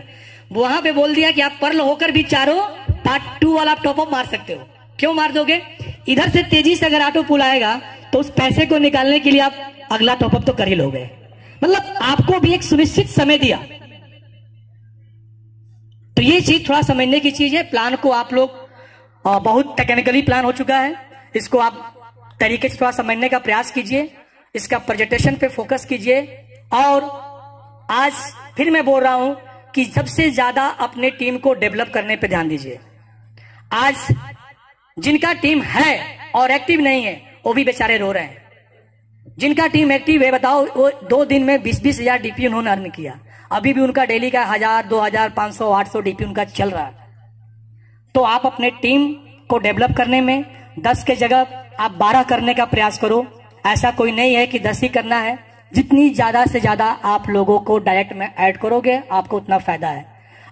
वहां पे बोल दिया कि आप पर्ल होकर भी चारों पार्ट 2 वाला आप टॉपअप मार सकते हो। क्यों मार दोगे? इधर से तेजी से अगर ऑटो पुल आएगा तो उस पैसे को निकालने के लिए आप अगला टॉपअप तो कर ही लोगे। मतलब आपको भी एक सुनिश्चित समय दिया। तो ये चीज थोड़ा समझने की चीज है। प्लान को आप लोग बहुत टेक्निकली प्लान हो चुका है, इसको आप तरीके से थोड़ा समझने का प्रयास कीजिए, इसका प्रेजेंटेशन पे फोकस कीजिए। और आज फिर मैं बोल रहा हूं कि सबसे ज्यादा अपने टीम को डेवलप करने पे ध्यान दीजिए। आज जिनका टीम है और एक्टिव नहीं है वो भी बेचारे रो रहे हैं। जिनका टीम एक्टिव है बताओ, वो 2 दिन में 20-20 हजार डीपी उन्होंने अर्न किया। अभी भी उनका डेली का 1000, 2000, 500, 800 डीपी उनका चल रहा है। तो आप अपने टीम को डेवलप करने में 10 के जगह आप 12 करने का प्रयास करो। ऐसा कोई नहीं है कि 10 ही करना है। जितनी ज्यादा से ज्यादा आप लोगों को डायरेक्ट में ऐड करोगे आपको उतना फायदा है।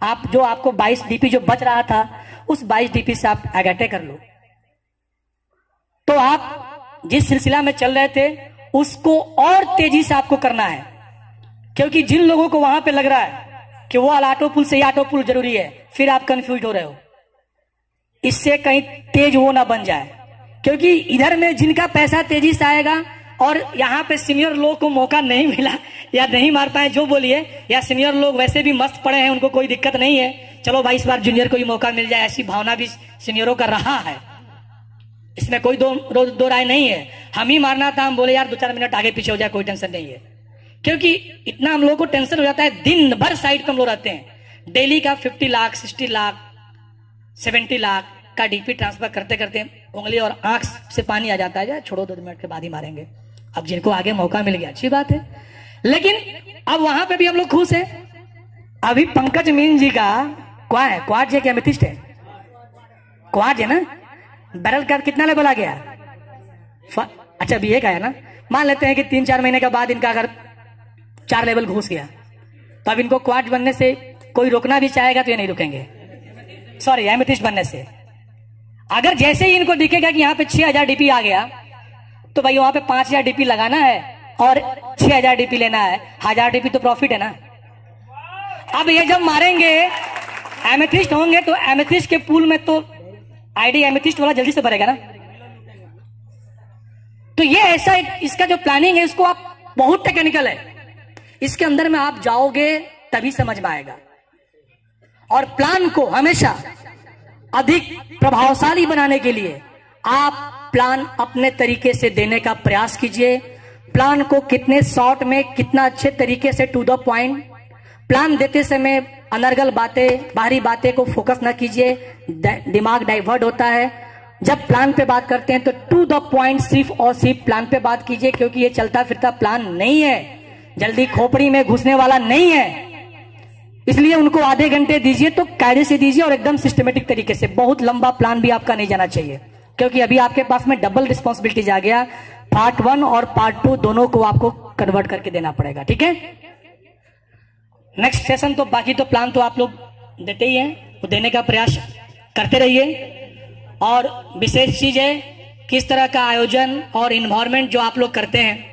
आपको 22 डीपी जो बच रहा था उस 22 डीपी से आप एगेटे कर लो। तो आप जिस सिलसिला में चल रहे थे उसको और तेजी से आपको करना है, क्योंकि जिन लोगों को वहां पे लग रहा है कि वो ऑटो पुल से ही ऑटो पुल जरूरी है, फिर आप कंफ्यूज हो रहे हो। इससे कहीं तेज वो ना बन जाए, क्योंकि इधर में जिनका पैसा तेजी से आएगा और यहाँ पे सीनियर लोग को मौका नहीं मिला या नहीं मार पाए जो बोलिए, या सीनियर लोग वैसे भी मस्त पड़े हैं, उनको कोई दिक्कत नहीं है, चलो भाई इस बार जूनियर को ही मौका मिल जाए, ऐसी भावना भी सीनियरों का रहा है। इसमें कोई दो राय नहीं है। हम ही मारना था, हम बोले यार 2-4 मिनट आगे पीछे हो जाए कोई टेंशन नहीं है, क्योंकि इतना हम लोगों को टेंशन हो जाता है, दिन भर साइट पे हम लोग रहते हैं। डेली का 50 लाख 60 लाख 70 लाख का डीपी ट्रांसफर करते करते उंगली और आंख से पानी आ जाता है। छोड़ो 2 मिनट के बाद ही मारेंगे। अब जिनको आगे मौका मिल गया अच्छी बात है, लेकिन अब वहां पे भी हम लोग खुश हैं। अभी पंकज मीन जी का क्वार्ट्ज है क्या एमेथिस्ट है? क्वार्ट्ज है ना। बैरल का कितना लेवल आ गया? अच्छा बीए का है ना। मान लेते हैं कि 3-4 महीने के बाद इनका अगर 4 लेवल घुस गया, तो अब इनको क्वार्ट्ज बनने से कोई रोकना भी चाहेगा तो ये नहीं रुकेंगे। सॉरी, एमेथिस्ट बनने से। अगर जैसे ही इनको दिखेगा कि यहाँ पे 6000 डीपी आ गया, तो भाई वहां पे 5000 डीपी लगाना है और 6000 डीपी लेना है। 1000 डीपी तो प्रॉफिट है ना। अब ये जब मारेंगे एमेथिस्ट होंगे, तो एमेथिस्ट के पूल में तो आईडी एमेथिस्ट वाला जल्दी से भरेगा ना। तो ये ऐसा इसका जो प्लानिंग है, इसको आप बहुत टेक्निकल है, इसके अंदर में आप जाओगे तभी समझ में आएगा। और प्लान को हमेशा अधिक प्रभावशाली बनाने के लिए आप प्लान अपने तरीके से देने का प्रयास कीजिए। प्लान को कितने शॉर्ट में, कितना अच्छे तरीके से टू द पॉइंट। प्लान देते समय अनर्गल बातें, बाहरी बातें को फोकस ना कीजिए, दिमाग डाइवर्ट होता है। जब प्लान पे बात करते हैं तो टू द पॉइंट सिर्फ और सिर्फ प्लान पे बात कीजिए, क्योंकि ये चलता फिरता प्लान नहीं है, जल्दी खोपड़ी में घुसने वाला नहीं है। इसलिए उनको आधे घंटे दीजिए तो कायदे से दीजिए और एकदम सिस्टमेटिक तरीके से। बहुत लंबा प्लान भी आपका नहीं जाना चाहिए, क्योंकि अभी आपके पास में डबल रिस्पॉन्सिबिलिटीज आ गया। पार्ट 1 और पार्ट 2 दोनों को आपको कन्वर्ट करके देना पड़ेगा। ठीक है, नेक्स्ट सेशन तो बाकी तो प्लान तो आप लोग देते ही हैं, वो देने का प्रयास करते रहिए। और विशेष चीज है, किस तरह का आयोजन और इन्वायरमेंट जो आप लोग करते हैं,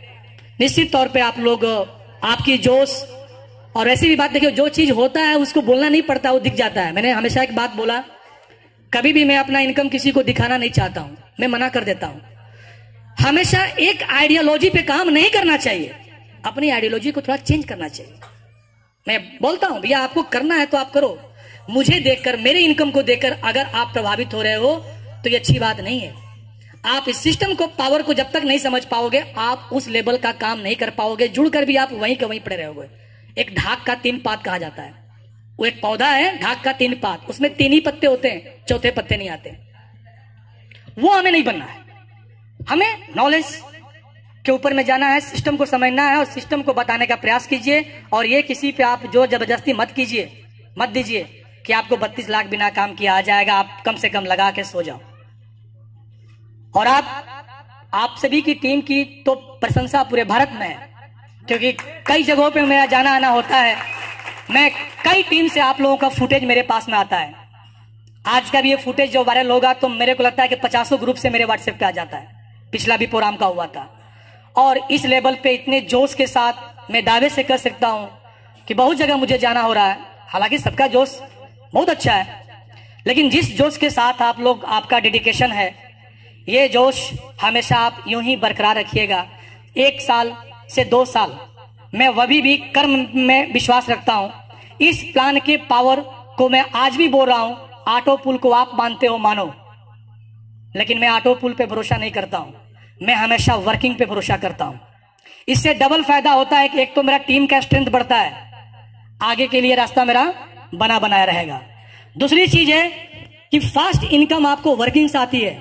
निश्चित तौर पे आप लोग आपकी जोश और ऐसी भी बात देखिए, जो चीज होता है उसको बोलना नहीं पड़ता, वो दिख जाता है। मैंने हमेशा एक बात बोला, कभी भी मैं अपना इनकम किसी को दिखाना नहीं चाहता हूं, मैं मना कर देता हूं। हमेशा एक आइडियोलॉजी पे काम नहीं करना चाहिए, अपनी आइडियोलॉजी को थोड़ा चेंज करना चाहिए। मैं बोलता हूं भैया आपको करना है तो आप करो, मुझे देखकर, मेरे इनकम को देखकर अगर आप प्रभावित हो रहे हो तो ये अच्छी बात नहीं है। आप इस सिस्टम को, पावर को जब तक नहीं समझ पाओगे, आप उस लेवल का काम नहीं कर पाओगे। जुड़कर भी आप वहीं के वहीं पड़े रहोगे। एक ढाक का 3 पात कहा जाता है, वो एक पौधा है ढाक का 3 पात, उसमें 3 ही पत्ते होते हैं, चौथे पत्ते नहीं आते। वो हमें नहीं बनना है, हमें नॉलेज के ऊपर में जाना है, सिस्टम को समझना है और सिस्टम को बताने का प्रयास कीजिए। और ये किसी पे आप जो जबरदस्ती मत कीजिए, मत दीजिए कि आपको 32 लाख बिना काम किया आ जाएगा, आप कम से कम लगा के सो जाओ। और आप सभी की टीम की तो प्रशंसा पूरे भारत में है, क्योंकि कई जगहों पे मेरा जाना आना होता है। मैं कई टीम से आप लोगों का फुटेज मेरे पास में आता है। आज का भी ये फुटेज जो वायरल होगा तो मेरे को लगता है कि 50 ग्रुप से मेरे व्हाट्सएप पे आ जाता है। पिछला भी प्रोग्राम का हुआ था। और इस लेवल पे इतने जोश के साथ मैं दावे से कर सकता हूं कि बहुत जगह मुझे जाना हो रहा है। हालांकि सबका जोश बहुत अच्छा है, लेकिन जिस जोश के साथ आप लोग, आपका डेडिकेशन है, ये जोश हमेशा आप यूं ही बरकरार रखिएगा। 1 साल से 2 साल मैं वही भी कर्म में विश्वास रखता हूं। इस प्लान के पावर को मैं आज भी बोल रहा हूं। ऑटो पुल को आप मानते हो मानो, लेकिन मैं ऑटो पुल पे भरोसा नहीं करता हूं, मैं हमेशा वर्किंग पे भरोसा करता हूं। इससे डबल फायदा होता है कि एक तो मेरा टीम का स्ट्रेंथ बढ़ता है, आगे के लिए रास्ता मेरा बना बनाया रहेगा। दूसरी चीज है कि फास्ट इनकम आपको वर्किंग से आती है,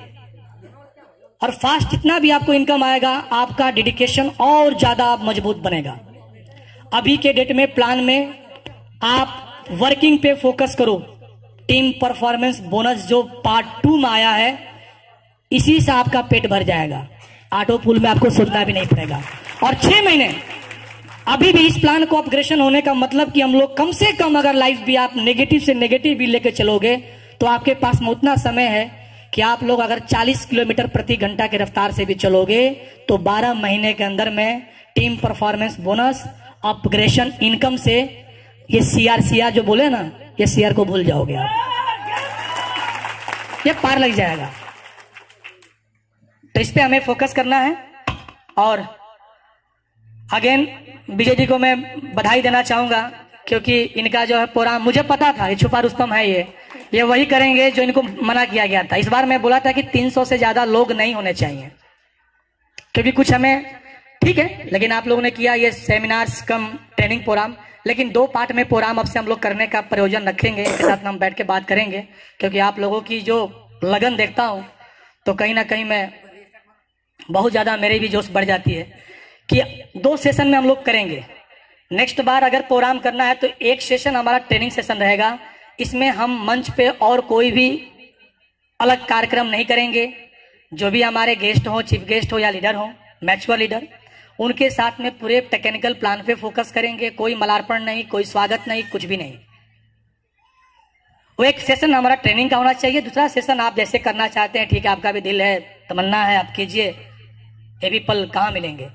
और फास्ट जितना भी आपको इनकम आएगा, आपका डेडिकेशन और ज्यादा आप मजबूत बनेगा। अभी के डेट में प्लान में आप वर्किंग पे फोकस करो। टीम परफॉर्मेंस बोनस जो पार्ट 2 में आया है, इसी से आपका पेट भर जाएगा। ऑटो पुल में आपको सोचना भी नहीं पड़ेगा। और 6 महीने अभी भी इस प्लान को अपग्रेशन होने का मतलब कि हम लोग कम से कम, अगर लाइफ भी आप नेगेटिव से नेगेटिव भी लेके चलोगे, तो आपके पास में उतना समय है कि आप लोग अगर 40 किलोमीटर प्रति घंटा की रफ्तार से भी चलोगे तो 12 महीने के अंदर में team performance bonus, upgradation income से ये सीआर जो बोले ना, ये सीआर को भूल जाओगे आप, ये पार लग जाएगा। तो इस पे हमें फोकस करना है। और अगेन विजय जी को मैं बधाई देना चाहूंगा, क्योंकि इनका जो है प्रोग्राम मुझे पता था, ये छुपा रुस्तम है, ये वही करेंगे जो इनको मना किया गया था। इस बार मैं बोला था कि 300 से ज्यादा लोग नहीं होने चाहिए, क्योंकि कुछ हमें ठीक है, लेकिन आप लोगों ने किया ये सेमिनार्स कम ट्रेनिंग प्रोग्राम, लेकिन 2 पार्ट में प्रोग्राम अब से हम लोग करने का प्रयोजन रखेंगे। इनके साथ हम बैठ के बात करेंगे, क्योंकि आप लोगों की जो लगन देखता हूं तो कहीं ना कहीं मैं बहुत ज्यादा मेरी भी जोश बढ़ जाती है कि 2 सेशन में हम लोग करेंगे। नेक्स्ट बार अगर प्रोग्राम करना है तो 1 सेशन हमारा ट्रेनिंग सेशन रहेगा। इसमें हम मंच पे और कोई भी अलग कार्यक्रम नहीं करेंगे। जो भी हमारे गेस्ट हो, चीफ गेस्ट हो या लीडर हो, मैच्योर लीडर, उनके साथ में पूरे टेक्निकल प्लान पे फोकस करेंगे। कोई मलार्पण नहीं, कोई स्वागत नहीं, कुछ भी नहीं। वो 1 सेशन हमारा ट्रेनिंग का होना चाहिए। दूसरा सेशन आप जैसे करना चाहते हैं, ठीक है, आपका भी दिल है, तमन्ना है, आप कीजिए। ये भी पल कहाँ मिलेंगे,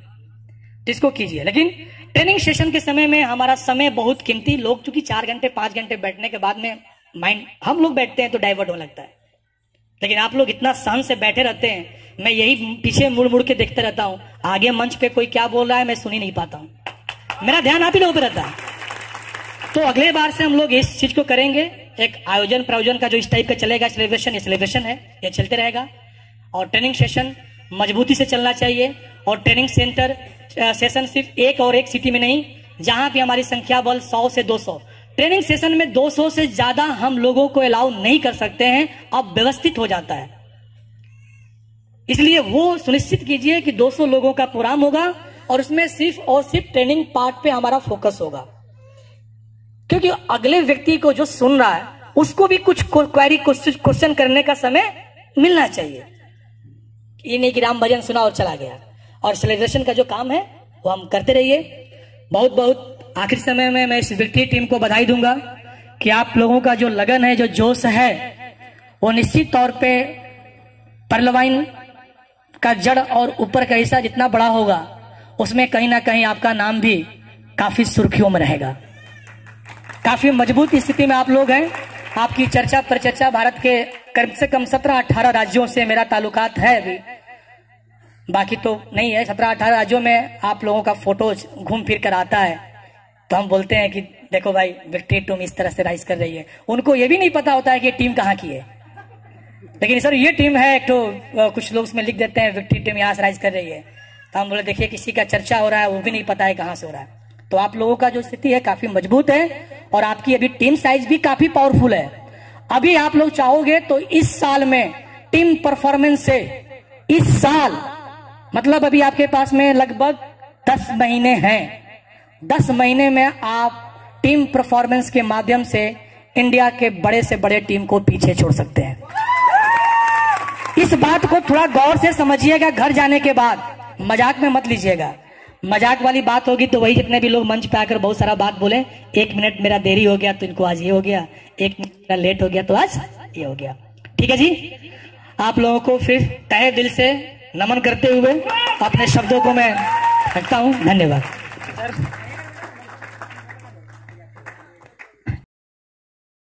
इसको कीजिए। लेकिन ट्रेनिंग सेशन के समय में हमारा समय बहुत कीमती। लोग चूंकि 4 घंटे 5 घंटे बैठने के बाद में माइंड, हम लोग बैठते हैं तो डाइवर्ट होने लगता है, लेकिन आप लोग इतना सहन से बैठे रहते हैं। मैं यही पीछे मुड़ मुड़ के देखते रहता हूं, आगे मंच पे कोई क्या बोल रहा है मैं सुन ही नहीं पाता हूं। मेरा ध्यान आप ही लोगों पे रहता है। तो अगले बार से हम लोग इस चीज को करेंगे। एक आयोजन प्रयोजन का जो इस टाइप का चलेगा, सेलिब्रेशन, ये सेलिब्रेशन है, ये चलते रहेगा। और ट्रेनिंग सेशन मजबूती से चलना चाहिए। और ट्रेनिंग सेंटर सेशन सिर्फ एक और एक सिटी में नहीं, जहां भी हमारी संख्या बल 100 से 200, ट्रेनिंग सेशन में 200 से ज्यादा हम लोगों को अलाउ नहीं कर सकते हैं। अब व्यवस्थित हो जाता है, इसलिए वो सुनिश्चित कीजिए कि 200 लोगों का प्रोग्राम होगा और उसमें सिर्फ और सिर्फ ट्रेनिंग पार्ट पे हमारा फोकस होगा। क्योंकि अगले व्यक्ति को जो सुन रहा है उसको भी कुछ क्वेरी, क्वेश्चन करने का समय मिलना चाहिए। ये नहीं कि राम भजन सुना और चला गया। और सेलिब्रेशन का जो काम है वो हम करते रहिए। बहुत बहुत आखिरी समय में मैं इस विक्ट्री टीम को बधाई दूंगा कि आप लोगों का जो लगन है, जो जोश है, वो निश्चित तौर पे परलवाइन का जड़ और ऊपर का हिस्सा जितना बड़ा होगा उसमें कहीं ना कहीं आपका नाम भी काफी सुर्खियों में रहेगा। काफी मजबूत स्थिति में आप लोग हैं। आपकी चर्चा परिचर्चा भारत के कम से कम 17-18 राज्यों से मेरा ताल्लुकात है। अभी बाकी तो नहीं है, 17-18 राज्यों में आप लोगों का फोटो घूम फिर कर आता है। तो हम बोलते हैं कि देखो भाई, विक्ट्री टीम इस तरह से राइज कर रही है। उनको ये भी नहीं पता होता है कि टीम कहाँ की है, लेकिन सर ये टीम है। तो कुछ लोग उसमें लिख देते हैं विक्ट्री टीम यहाँ से राइज कर रही है। तो हम बोले देखिए, किसी का चर्चा हो रहा है, वो भी नहीं पता है कहाँ से हो रहा है। तो आप लोगों का जो स्थिति है काफी मजबूत है और आपकी अभी टीम साइज भी काफी पावरफुल है। अभी आप लोग चाहोगे तो इस साल में टीम परफॉर्मेंस से, इस साल मतलब अभी आपके पास में लगभग 10 महीने हैं। 10 महीने में आप टीम परफॉर्मेंस के माध्यम से इंडिया के बड़े से बड़े टीम को पीछे छोड़ सकते हैं। इस बात को थोड़ा गौर से समझिएगा। घर जाने के बाद मजाक में मत लीजिएगा। मजाक वाली बात होगी तो वही जितने भी लोग मंच पे आकर बहुत सारा बात बोले, 1 मिनट मेरा देरी हो गया तो इनको आज ये हो गया, 1 मिनट मेरा लेट हो गया तो आज ये हो गया। ठीक है जी, आप लोगों को फिर तहे दिल से नमन करते हुए अपने शब्दों को मैं रखता हूं। धन्यवाद।